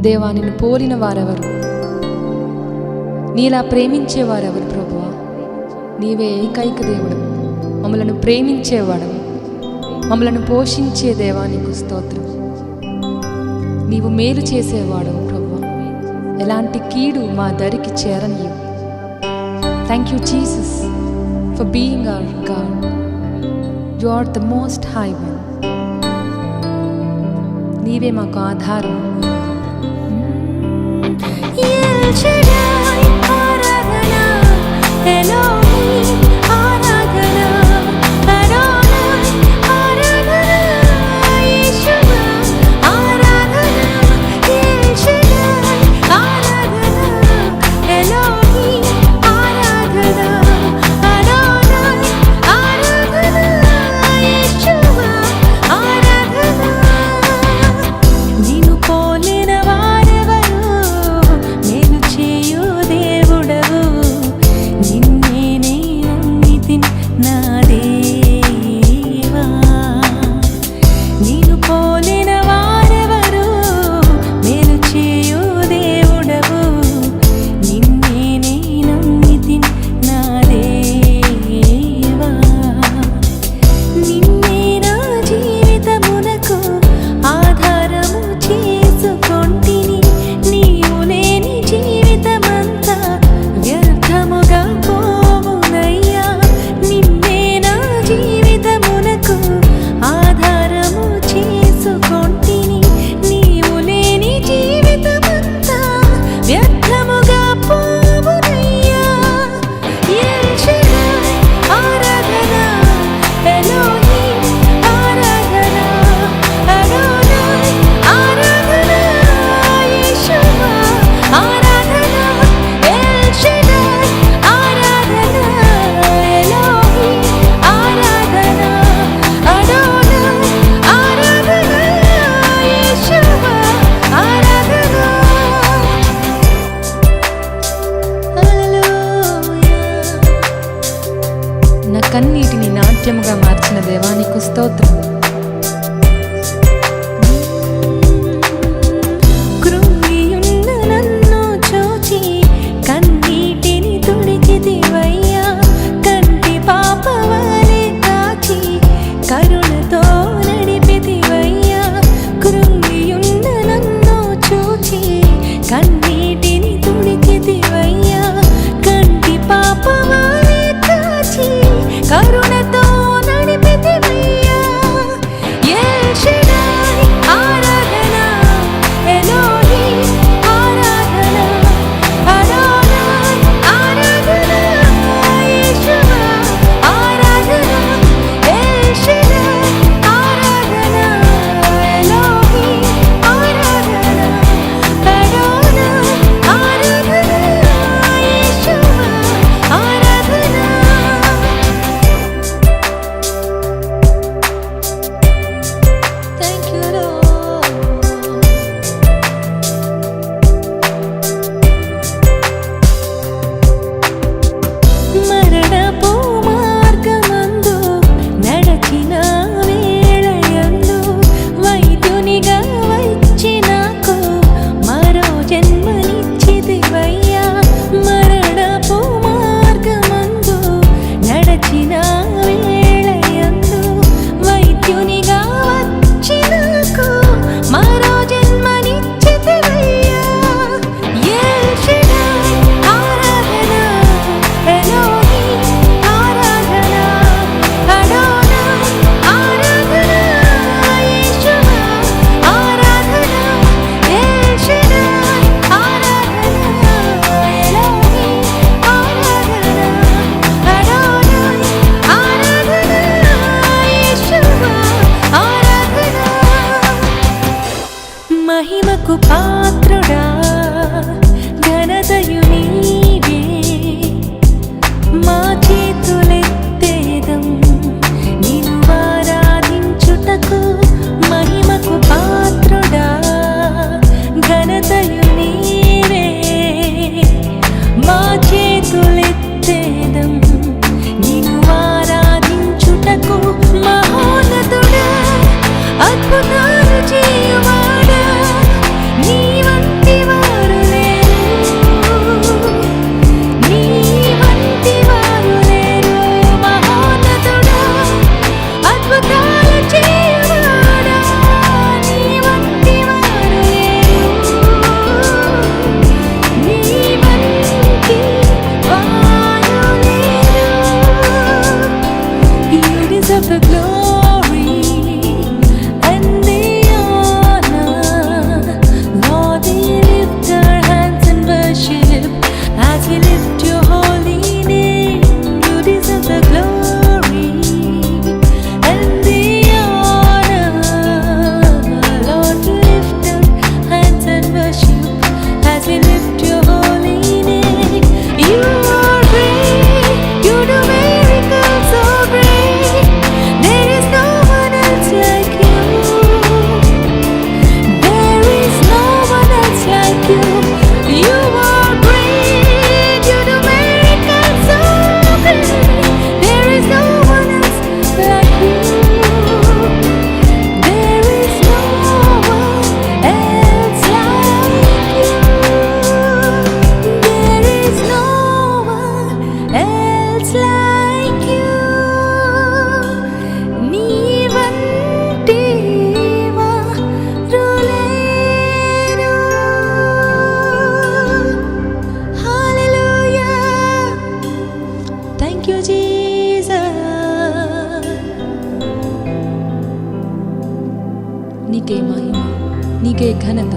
దేవా, నిన్ను పోలిన వారెవరు? నీలా ప్రేమించేవారెవరు ప్రభువా? నీవే ఏకైక దేవుడు, మమ్మలను ప్రేమించేవాడు, మమ్మలను పోషించే దేవా నీకు స్తోత్రం. నీవు మేలు చేసేవాడు ప్రభువా, ఎలాంటి కీడు మా దరికి చేరనీయు. Thank you Jesus for being our God. You are the most high one. నీవే మాకు ఆధారం. కన్నీటిని నాట్యముగా మార్చిన దేవా నీకు స్తోత్రం. కరుణతో నడిపితివయ్యా. మహిమకు పాత్రుడా ఘనతయు నీవే, మా చేతులెత్తేదం నిన్ను ఆరాధించుటకు. మహిమకు పాత్రుడా ఘనతయు నీవే, మా చేతులెత్తేదం నిన్ను ఆరాధించుటకు. మహోన్నతుడా అద్భుతాలు చేయువాడా నీవంత else like you. నీవంటి వారులేరు. Hallelujah. Thank you, Jesus. నీకే మహిమ, నీకే ఘనత,